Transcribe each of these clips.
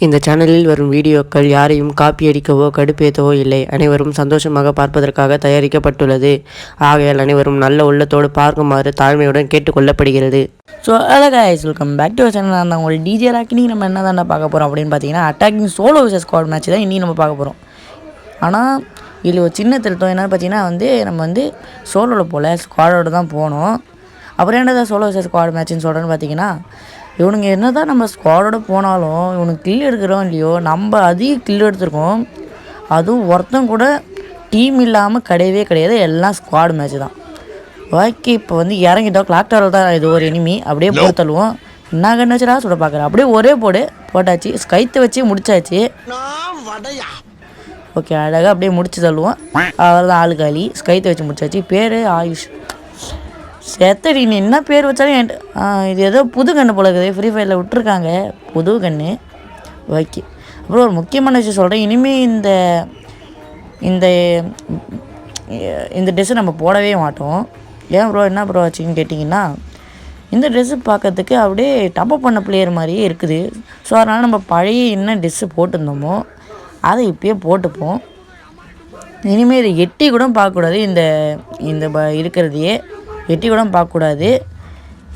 இந்த சேனலில் வரும் வீடியோக்கள் யாரையும் காப்பியடிக்கவோ கடுப்பேற்றவோ இல்லை. அனைவரும் சந்தோஷமாக பார்ப்பதற்காக தயாரிக்கப்பட்டுள்ளது. ஆகையால் அனைவரும் நல்ல உள்ளத்தோடு பார்க்குமாறு தாழ்மையுடன் கேட்டுக்கொள்ளப்படுகிறது. So hello guys, welcome back to channel. நான் உங்கள் டிஜே ராக்கினி. நம்ம என்ன தானே பார்க்க போகிறோம் அப்படின்னு பார்த்தீங்கன்னா, attacking solo versus squad match தான் இன்றைக்கி நம்ம பார்க்க போகிறோம். ஆனால் இதில் ஒரு சின்ன திருத்தம் என்னென்னு பார்த்தீங்கன்னா நம்ம சோலோவில் போல் ஸ்குவாடோடு தான் போனோம். அப்புறம் என்னதான் சோலோ விசஸ் ஸ்குவாட் மேட்ச்னு சொல்கிறேன்னு பார்த்தீங்கன்னா, இவனுங்க என்ன தான் நம்ம ஸ்குவாடோடு போனாலும் இவனுக்கு கில் எடுக்கிறோம் இல்லையோ, நம்ம அதிக கில் எடுத்துருக்கோம். அதுவும் ஒருத்தம் கூட டீம் இல்லாமல் கிடையாது. எல்லாம் ஸ்குவாட் மேட்ச் தான். ஓகே, இப்போ இறங்கிட்டோம். கிளாக் டவரில் தான் இது ஒரு எனிமி. அப்படியே போட்டு தள்ளுவோம். என்ன கண்ணு வச்சுடா சுட பார்க்குறேன். அப்படியே ஒரே போட்டாச்சு. ஸ்கைத்தை வச்சு முடிச்சாச்சு. ஓகே, அழகாக அப்படியே முடிச்சு தள்ளுவோம். அவர் தான் ஆளுக்காளி. ஸ்கைத்தை வச்சு முடிச்சாச்சு. பேர் ஆயுஷ். செத்தடி, நீ என்ன பேர் வச்சாலும் இது ஏதோ புது கண்ணு போல இருக்குது. ஃப்ரீ ஃபயரில் விட்டுருக்காங்க புது கண்ணு. ஓகே, அப்புறம் ஒரு முக்கியமான விஷயம் சொல்கிறேன். இனிமேல் இந்த இந்த ட்ரெஸ்ஸை நம்ம போடவே மாட்டோம். ஏன் ப்ரோ, என்ன ப்ரோ ஆச்சுன்னு கேட்டிங்கன்னா, இந்த ட்ரெஸ்ஸு பார்க்கறதுக்கு அப்படியே டப்பப் பண்ண பிளேயர் மாதிரியே இருக்குது. ஸோ அதனால் நம்ம பழைய என்ன ட்ரெஸ்ஸு போட்டிருந்தோமோ அதை இப்போயே போட்டுப்போம். இனிமேல் இதை எட்டி கூட பார்க்கக்கூடாது. இந்த இருக்கிறதையே எட்டி கூட பார்க்கக்கூடாது.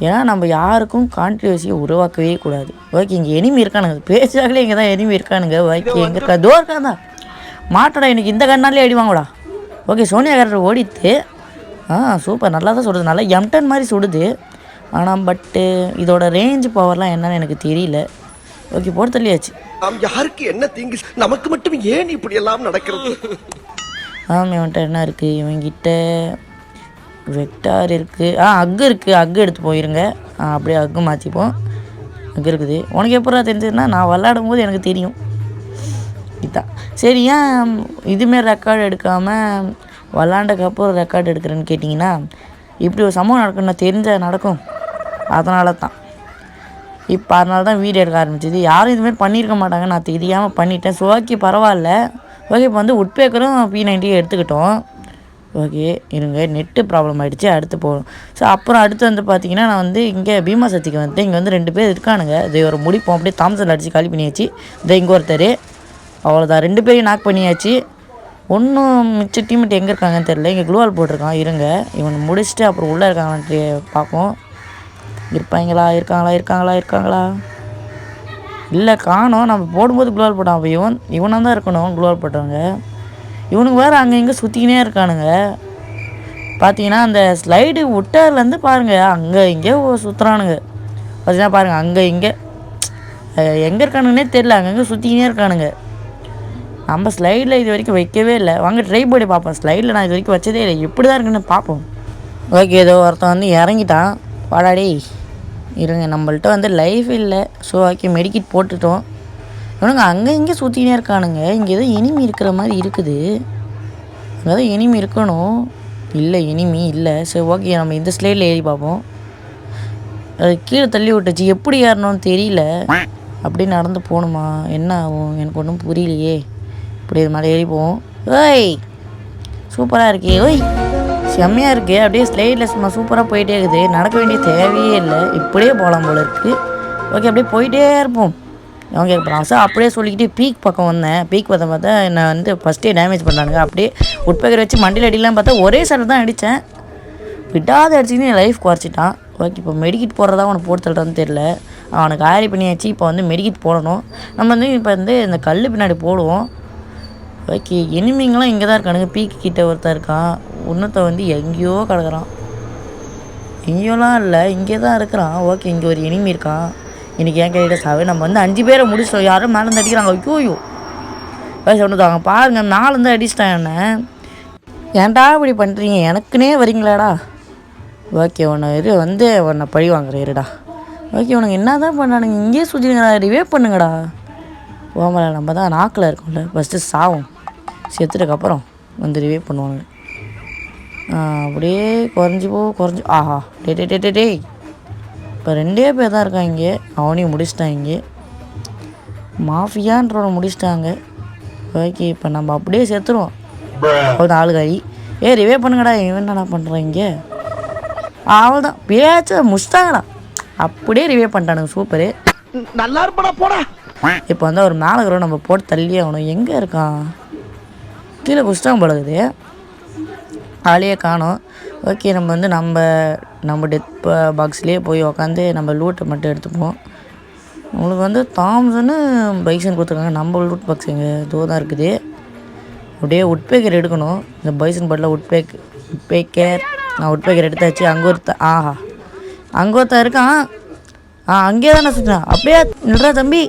ஏன்னா நம்ம யாருக்கும் கான்ட்ரவர்சியை உருவாக்கவே கூடாது. ஓகே, இங்கே எனிமி இருக்கானுங்க. பேச்சாகலே இங்கே தான் எனிமி இருக்கானுங்க. ஓகே, எங்கே இருக்கா? தோ இருக்காந்தா மாட்டடா. எனக்கு இந்த கண்ணாலே அடி வாங்கடா. ஓகே, சோனியா காரர் ஓடித்து. சூப்பர், நல்லா தான் சுடுது. நல்லா M10 மாதிரி சுடுது. ஆனால் பட்டு இதோட ரேஞ்ச் பவர்லாம் என்னன்னு எனக்கு தெரியல. ஓகே, போட்டு தள்ளியாச்சு. யாருக்கு என்ன தீங்கு, நமக்கு மட்டும் ஏன் இப்படி எல்லாம் நடக்கிறது? இவன்கிட்ட என்ன இருக்குது? இவங்கிட்ட வெக்டார் இருக்குது. அக்கு இருக்குது. அக்கு எடுத்து போயிருங்க. அப்படியே அக்கு மாற்றிப்போம். அக்கு இருக்குது. உனக்கு எப்போ தெரிஞ்சதுன்னா, நான் விளாடும் போது எனக்கு தெரியும். இதுதான் சரி. ஏன் இதுமாரி ரெக்கார்டு எடுக்காமல் விளாண்டக்கப்புறம் ரெக்கார்டு எடுக்கிறேன்னு கேட்டிங்கன்னா, இப்படி ஒரு சம்பவம் நடக்குன்னு தெரிஞ்ச நடக்கும். அதனால தான் அதனால தான் வீடியோ எடுக்க ஆரம்பிச்சிது. யாரும் இதுமாரி பண்ணியிருக்க மாட்டாங்க. நான் தெரியாமல் பண்ணிட்டேன். ஸோ ஓகே, பரவாயில்ல. ஓகே, இப்போ உட்பேக்கரும் P90 எடுத்துக்கிட்டோம். ஓகே, இருங்க, நெட்டு ப்ராப்ளம் ஆகிடுச்சு. அடுத்து போகணும். ஸோ அப்புறம் அடுத்து பார்த்தீங்கன்னா, நான் இங்கே பீமா சக்திக்கு இங்கே 2 பேர் இருக்கானுங்க. இதை ஒரு முடிப்போம். அப்படியே தாம்சன் அடித்து காலி பண்ணியாச்சு. இங்கே ஒருத்தர். அவ்வளோதான், 2 பேரையும் நாக் பண்ணியாச்சு. ஒன்றும் மிச்ச டீமெட் எங்கே இருக்காங்கன்னு தெரில. இங்கே க்ளூவால் போட்டிருக்கான். இருங்க, இவனை முடிச்சுட்டு அப்புறம் உள்ளே இருக்காங்கன்ட்டு பார்ப்போம். இருக்காங்களா இல்லை, காணோம். நம்ம போடும்போது க்ளூவால் போட்டான். அப்போ இவனாக தான் இருக்கணும் க்ளூவால் போட்டவங்க. இவனுக்கு வேறு அங்கே இங்கே சுற்றிக்கினே இருக்கானுங்க. பார்த்தீங்கன்னா, அந்த ஸ்லைடு விட்டதுலேருந்து பாருங்கள், அங்கே இங்கே சுற்றுறானுங்க. பார்த்தீங்கன்னா பாருங்கள், அங்கே இங்கே எங்கே இருக்கானுங்கன்னே தெரில. அங்கங்கே சுற்றிக்கினே இருக்கானுங்க. நம்ம ஸ்லைடில் இது வரைக்கும் வைக்கவே இல்லை. வாங்க ட்ரை பண்ணி பார்ப்போம். ஸ்லைடில் நான் இது வரைக்கும் வச்சதே இல்லை. எப்படி தான் இருக்குன்னு பார்ப்போம். ஓகே, ஏதோ ஒருத்தன் இறங்கிட்டான். வாடாடி, இருங்க, நம்மள்ட்ட லைஃப் இல்லை. ஸோ ஓகே, மெடிக்கிட் போட்டுட்டோம். இவனுங்க அங்கே இங்கே சுற்றினே இருக்கானுங்க. இங்கே ஏதோ எனிமி இருக்கிற மாதிரி இருக்குது. அங்கே தான் எனிமி இருக்கணும். இல்லை, எனிமி இல்லை. சரி ஓகே, நம்ம இந்த ஸ்லைடில் ஏறி பார்ப்போம். அது கீழே தள்ளி விட்டுச்சு. எப்படி ஏறணும்னு தெரியல. அப்படியே நடந்து போகணுமா? என்ன ஆகும் எனக்கு ஒன்றும் புரியலையே. இப்படி இது மேலே ஏறி போவோம். ஓய், சூப்பராக இருக்கே. ஓய், செம்மையாக இருக்குது. அப்படியே ஸ்லைடில் சும்மா சூப்பராக போயிட்டே இருக்குது. நடக்க வேண்டிய தேவையே இல்லை. இப்படியே போகலாம் போல இருக்குது. ஓகே, அப்படியே போயிட்டே இருப்போம். அவங்க கேட்குறான். சார் அப்படியே சொல்லிக்கிட்டு பீக் பக்கம் வந்தேன். பீக் பக்கம் பார்த்தா என்னை ஃபஸ்ட்டே டேமேஜ் பண்ணானுங்க. அப்படியே உட்பேக்கர் வச்சு மண்டியில் அடிக்கலாம் பார்த்தா ஒரே சைடு தான் அடித்தேன். விட்டாத அடிச்சுக்கின்னு என் லைஃப் குறைச்சிட்டான். ஓகே, இப்போ மெடிக்கிட் போடுறதா அவனை போட்டு தள்ளுறான்னு தெரில. அவனுக்கு ஆரி பண்ணியாச்சு. இப்போ மெடிக்கிட் போடணும். நம்ம இப்போ இந்த கல் பின்னாடி போடுவோம். ஓகே, எனிமிங்கெலாம் இங்கே தான் இருக்கானுங்க. பீக்கு கிட்ட ஒருத்தர் இருக்கான். இன்னொருத்த எங்கேயோ கிடக்குறான். எங்கேயோலாம் இல்லை, இங்கே தான் இருக்கிறான். ஓகே, இங்கே ஒரு எனிமி இருக்கான். இன்றைக்கி என் கையில் சாவே. நம்ம 5 பேரை முடிச்சிட்டோம். யாரும் மேலேருந்து அடிக்கிறாங்க. ஐயோ சொன்னதாங்க பாருங்கள், மேலேருந்து அடிச்சிட்டேன். என்ன ஏன்டா இப்படி பண்ணுறீங்க? எனக்குன்னே வரீங்களாடா? ஓகே, உன்னை பழி வாங்குறேன் இருடா. ஓகே, உனக்கு என்ன தான் பண்ணானுங்க? இங்கேயே சுற்றிங்கடா. ரிவே பண்ணுங்கடா. ஓமலை, நம்ம தான் நாக்கில் இருக்கோம்ல. ஃபஸ்ட்டு சாவும். செத்துட்டதுக்கப்புறம் ரிவே பண்ணுவாங்க. அப்படியே குறைஞ்சி ஆஹா, டே இப்போ 2 பேர் தான் இருக்கான் இங்கே. அவனையும் முடிச்சிட்டான். இங்கே மாஃபியான்றவனை முடிச்சிட்டாங்க. ஓகே, இப்போ நம்ம அப்படியே செத்துருவோம். அவ்வளோதான், ஆளுகாரி. ரிவே பண்ணுங்கடா. இவன் என்ன பண்ணுறான் இங்கே? அவ்வளோதான், பேச்ச முடிச்சிட்டாங்கடா. அப்படியே ரிவே பண்ணிட்டானுங்க. சூப்பரு, நல்லா இருப்படா போடா. இப்போ வந்து அவர் மேலே இருக்கிறோம், நம்ம போட்டு தள்ளி ஆகணும். எங்கே இருக்கான்? கீழே குஷ்டம் பழகுது, ஆளையே காணோம். ஓகே, நம்ம வந்து நம்ம டெத் பாக்ஸ்லேயே போய் உக்காந்து நம்ம லூட்டை மட்டும் எடுத்துப்போம். உங்களுக்கு வந்து தாம்சனு பைசன் கொடுத்துருக்காங்க. நம்ம லூட் பாக்ஸ் எங்கே இதோ தான் இருக்குது. அப்படியே உட்பேக்கர் எடுக்கணும். இந்த பைசன் பாட்டில் உட்பேக்கர் நான் உட்பேக்கர் எடுத்தாச்சு. அங்கே ஒருத்தன் இருக்கான். அங்கேயே தான் நான் சுற்றினேன். அப்படியே நில்றா தம்பி,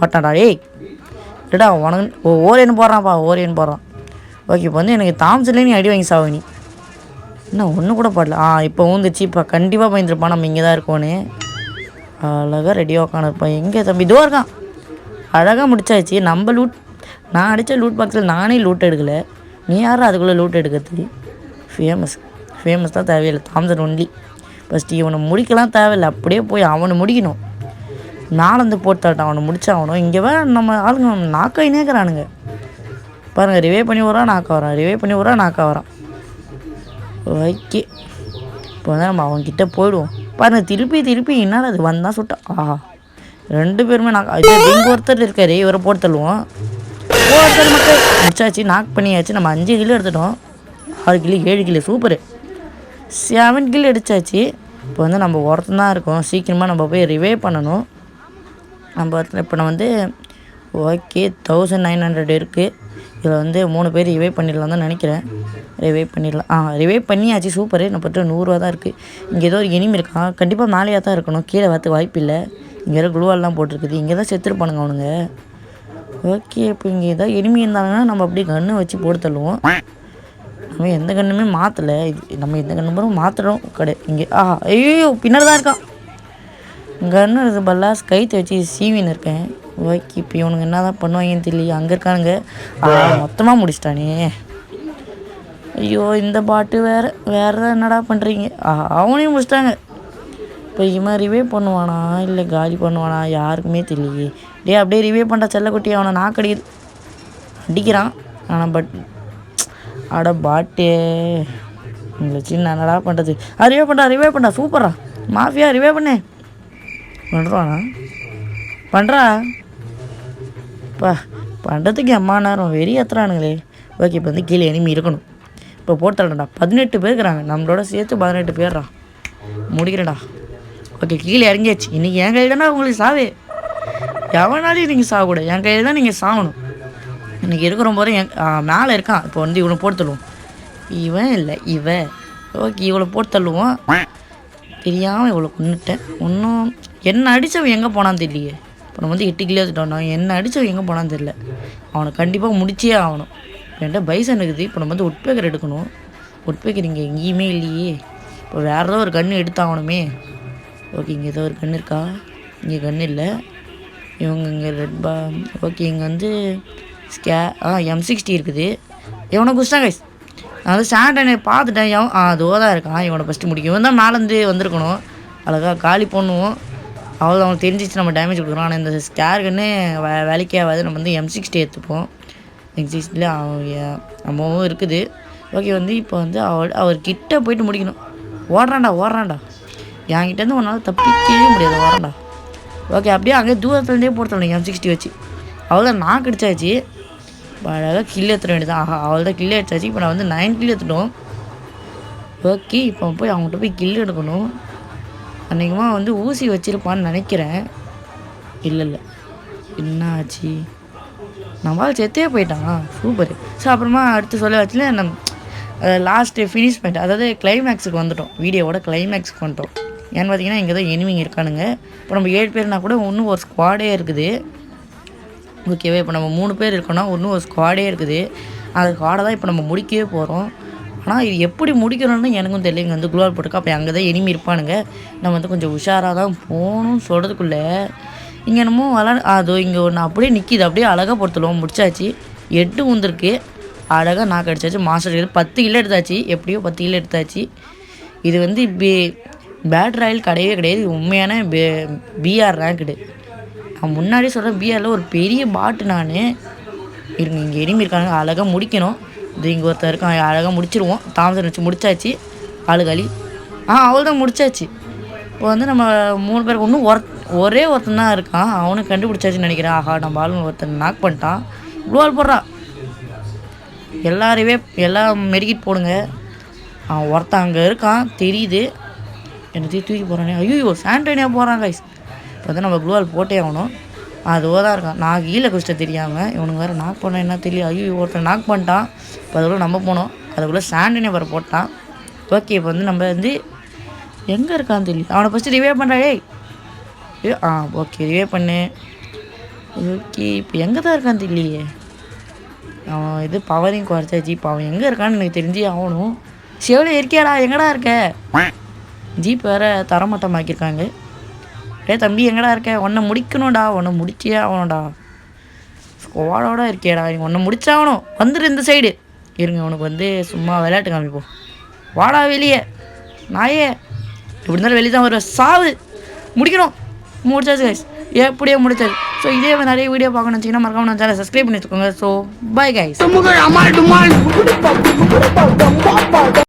ஓட்டாடா ஏய் இல்லடா உனக்கு ஓரியன் போடுறான். ஓகே, இப்போ வந்து எனக்கு தாம்சன்லேயே நீ அடி வாங்கி சாவ நீ. என்ன ஒன்று கூட பாடல. இப்போ வந்துச்சு. இப்போ கண்டிப்பாக பயந்துருப்பான் நம்ம இங்கே தான் இருக்கோன்னு. அழகாக ரெடியாக உட்காந்துருப்பான். எங்கே தம்பி இதோ இருக்கான். அழகாக முடிச்சாச்சு. நம்ம நான் அடித்த லூட் பாக்ஸில் நானே லூட் எடுக்கலை. நீ யாரும் அதுக்குள்ளே லூட் எடுக்கிறதுக்கு? ஃபேமஸ் தான் தேவையில்லை. Thomson only. ஃபஸ்ட்டு இவனை முடிக்கலாம் தேவையில்லை, அப்படியே போய் அவனை முடிக்கணும். நாலந்து போட்டாட்டான், அவனை முடிச்சாகணும். இங்கே நம்ம ஆளுங்க நாக்காய் நேக்கிறானுங்க பாருங்கள். ரிவே பண்ணி வரான், நாக்கா வரான். ஓகே, இப்போ வந்து நம்ம அவன்கிட்ட போயிடுவோம். பாருங்கள், திருப்பி என்னடா அது வந்தான் சுட்டான். 2 பேருமே இங்கே ஒருத்தர் இருக்காரு, இவரை போட்டு தள்ளுவோம். ஒருத்தர் மக்கள் முடிச்சாச்சு, நாக் பண்ணியாச்சு. நம்ம 5 கிலோ எடுத்துட்டோம். 6 கிலோ 7 கிலோ சூப்பரு. 7 கிலோ அடித்தாச்சு. இப்போ வந்து நம்ம ஒருத்தன் தான் இருக்கோம். சீக்கிரமாக நம்ம போய் ரிவே பண்ணணும். இப்போ நான் வந்து ஓகே 1900 இருக்குது. இதில் வந்து 3 பேர் ரிவே பண்ணிடலாம் தான் நினைக்கிறேன். ரிவே பண்ணியாச்சு. சூப்பரு. நம்ம பட்டு 100 ரூபா தான் இருக்குது. இங்கே ஏதோ ஒரு எனிமி இருக்கான். கண்டிப்பாக மேலேயா தான் இருக்கணும், கீழே வரத்துக்கு வாய்ப்பு இல்லை. இங்கே ஏதோ குளுவால்லாம் போட்டிருக்குது. இங்கே தான் செத்துருப்பானுங்க அவனுங்க. ஓகே, இப்போ இங்கே ஏதாவது எனிமி இருந்தாங்கன்னா நம்ம அப்படியே கன்று வச்சு போட்டு தள்ளுவோம். நம்ம எந்த கண்ணுமே மாற்றலை. நம்ம எந்த கண்ணு மாற்றுறோம் இங்கே. ஐயோ பின்னாடி தான் இருக்கான். கன்று இருக்குது பல்லா கைத்தை வச்சு சீவின்னு இருக்கேன். ஓகே, இப்போ இவனுங்க என்ன தான் பண்ணுவாங்கன்னு தெரியல. அங்கே இருக்கானுங்க. மொத்தமாக முடிச்சிட்டானே. ஐயோ, இந்த பாட்டு வேறு என்னடா பண்ணுறீங்க? அவனையும் முடிச்சிட்டாங்க. இப்போ இவன் ரிவே பண்ணுவானா இல்லை காலி பண்ணுவானா யாருக்குமே தெரியலையே. அப்படியே ரிவே பண்ணுற செல்லக்குட்டி அவனை அடிக்கிறான். ஆனால் பாட்டே உங்களை சின்ன என்னடா பண்ணுறது? ரிவே பண்ணுறா சூப்பரா. மாஃபியா ரிவே பண்ணு பண்ணுறா பண்ணுறதுக்கு அம்மா நேரம் வெறி ஏற்றுறானுங்களே. ஓகே, இப்போ வந்து கீழே எனிமி இருக்கணும். இப்போ போட்டுறேன்டா. 18 பேர் இருக்கிறாங்க, நம்மளோட சேர்த்து 18 பேர்டா. முடிக்கிறேன்டா. ஓகே, கீழே இறங்கியாச்சு. இன்றைக்கி என் கையில் தானே உங்களுக்கு சாவே. எவனாலையும் நீங்கள் சாகக்கூடாது, என் கையில் தான் நீங்கள் சாகணும். இன்றைக்கி இருக்கிற போது மேலே இருக்கான். இப்போ வந்து இவனை போட்டு தள்ளுவோம். இவன் இல்லை இவன். ஓகே, இவளை போட்டு தள்ளுவோம். தெரியாமல் இவ்வளோ கொண்டுட்டேன். ஒன்றும் என்ன அடித்தவன் எங்கே போனான்னு தெரியலையே. இப்போ நம்ம வந்து 8 கிலோ எடுத்துட்டோம். என்ன அடித்தவன் எங்கே போனான்னு தெரியல. அவனை கண்டிப்பாக முடிச்சே ஆகணும். என்கிட்ட பைசன் இருக்குது. இப்போ நம்ம வந்து உட்பேக்கர் எடுக்கணும். உட்பேக்கர் இங்கே எங்கேயுமே இல்லையே. இப்போ வேறு ஏதோ ஒரு கன்று எடுத்தாகணுமே. ஓகே, இங்கே ஏதோ ஒரு கன்று இருக்கா? இங்கே கன்று இல்லை. இவங்க இங்கே ஓகே, இங்கே வந்து M60 இருக்குது. இவனை குஸ்டாங்க. நான் வந்து சாண்டனை பார்த்துட்டேன். அதோ தான் இருக்கான். இவனை ஃபஸ்ட்டு முடிக்கும். இவன் தான் மேலேருந்து வந்திருக்கணும். அழகாக காலி பண்ணுவோம். அவ்வளோ அவனுக்கு தெரிஞ்சிச்சு நம்ம டேமேஜ் கொடுக்குறோம். ஆனால் இந்த ஸ்கேர்கன்னு வேலைக்கே ஆகாது. நம்ம வந்து M60 எடுத்துப்போம். M60 நம்மவும் இருக்குது. ஓகே, வந்து இப்போ வந்து அவர்கிட்ட போயிட்டு முடிக்கணும். ஓடுறான்டா என்கிட்டேருந்து ஒரு நாள் தப்பிக்கவே முடியாது. ஓடுறான்டா. ஓகே, அப்படியே அங்கே தூரத்துலேருந்தே போடுத்தோம் M60 வச்சு. அவ்வளோதான் நாக்கு அடிச்சாச்சு. அழகாக கில்லு எடுத்துட வேண்டியதான். அவ்வளோதான் கில்லு எடுத்தாச்சு. இப்போ நான் வந்து 9 கில்லு எடுத்துட்டோம். ஓகே, இப்போ போய் அவங்கள்ட்ட போய் கில்லு எடுக்கணும். அன்றைக்குமா வந்து ஊசி வச்சுருப்பான்னு நினைக்கிறேன். இல்லை என்ன ஆச்சு? நம்மளால் செத்தே போயிட்டான். சூப்பர். ஸோ அப்புறமா அடுத்து சொல்ல வச்சுல லாஸ்ட்டு ஃபினிஷ் பண்ணிட்டோம். அதாவது கிளைமேக்ஸுக்கு வந்துட்டோம். வீடியோவோட கிளைமேக்ஸுக்கு வந்துட்டோம். ஏன்னு பார்த்தீங்கன்னா இங்கே தான் எனிமிங்க இருக்கானுங்க. இப்போ நம்ம 7 பேர்னா கூட இன்னும் ஒரு ஸ்குவாடே இருக்குது. ஓகேவா, இப்போ நம்ம 3 பேர் இருக்கோன்னா இன்னும் ஒரு ஸ்குவாடே இருக்குது. அந்த ஸ்குவாடை தான் இப்போ நம்ம முடிக்கவே போகிறோம். ஆனால் இது எப்படி முடிக்கணும்னு எனக்கும் தெரியல. இங்கே வந்து குளோர் போட்டுக்கோ. அப்போ அங்கே தான் எனிமி இருப்பானுங்க. நம்ம வந்து கொஞ்சம் உஷாராக தான் போகணும்னு சொல்கிறதுக்குள்ளே இங்கே என்னமோ அதோ இங்கே ஒன்று அப்படியே நிற்கிது. அப்படியே அழகாக பொறுத்தலுவோம். முடிச்சாச்சு. 8 வந்துருக்கு. அழகாக நாக்கு அடிச்சாச்சு. மாஸ்டர் 10 கிலோ எடுத்தாச்சு. எப்படியோ 10 கிலோ எடுத்தாச்சு. இது வந்து பேட் ராயல் கிடையாது. உண்மையான BR ரேங்க்டு. நான் முன்னாடி சொல்கிறேன், BRல ஒரு பெரிய பாட்டு. நான் இருங்க, இங்கே எனிமி இருக்காங்க. அழகாக முடிக்கணும். இது இங்கே ஒருத்தர் இருக்கான். அழகாக முடிச்சிருவோம். தாமசன் வச்சு முடிச்சாச்சு. ஆளுகாலி. அவ்வளோதான் முடிச்சாச்சு. இப்போ வந்து நம்ம 3 பேருக்கு இன்னும் ஒரே ஒருத்தன் தான் இருக்கான், அவனுக்கு கண்டுபிடிச்சாச்சுன்னு நினைக்கிறேன். ஆஹா நம்ம ஆளுங்க ஒருத்தன் நாக் பண்ணிட்டான். குளோவால் போடுறான். எல்லாம் மெடிக்கிட் போடுங்க. அவன் ஒருத்தன் அங்கே இருக்கான் தெரியுது. என்னத்தையும் தூக்கி போகிறானே. ஐயோ சாண்டனியா போகிறான் கைஸ். இப்போ வந்து நம்ம குளோவால் போட்டே ஆகணும். அதுவோ தான் இருக்கான். நான் கீழே குடிச்சிட்ட தெரியாமல் இவனுக்கு வேறு நாக் பண்ண என்ன தெரியல. ஐயோ ஒருத்தன் நாக் பண்ணிட்டான். இப்போ அதுக்குள்ளே நம்ம போனோம். அதுக்குள்ளே சாண்டனியா வேறு போட்டான். ஓகே இப்போ வந்து நம்ம வந்து எங்கே இருக்கான்னு தெரியல. அவனை ஃபஸ்ட்டு ரிவே பண்ணுறான். ஓகே ரிவே பண்ணு. ஓகே இப்போ எங்கே தான் இருக்கான்னு தெரியலையே. அவன் இது பவரையும் குறைச்சாச்சு. இப்போ அவன் எங்கே இருக்கான்னு எனக்கு தெரிஞ்சு ஆகணும். செவலே இருக்கியாடா, எங்கடா இருக்க? ஜீப் வேறு தரமட்டமாக்கியிருக்காங்க. தம்பி எங்கடா இருக்க? உன்னை முடிக்கணும்டா, உன்னை முடிச்சே ஆகணும்டா. ஸ்குவாடோட இருக்கியாடா, நீ உன்னை முடிச்சாகணும். வந்துடு இந்த சைடு. இருங்க உனக்கு வந்து சும்மா விளையாட்டு காமிப்போம். வாடா வெளியே நாயே. எப்படி இருந்தாலும் வெளியே தான் வருவேன். சாவு முடிக்கணும். முடிச்சாச்சு கைஸ், எப்படியோ முடிச்சாச்சு. ஸோ இதே மாதிரி நிறைய வீடியோ பார்க்கணும்னு வச்சிங்கன்னா மறக்காம நான் சேனலை சப்ஸ்கிரைப் பண்ணி வச்சுக்கோங்க. So bye guys.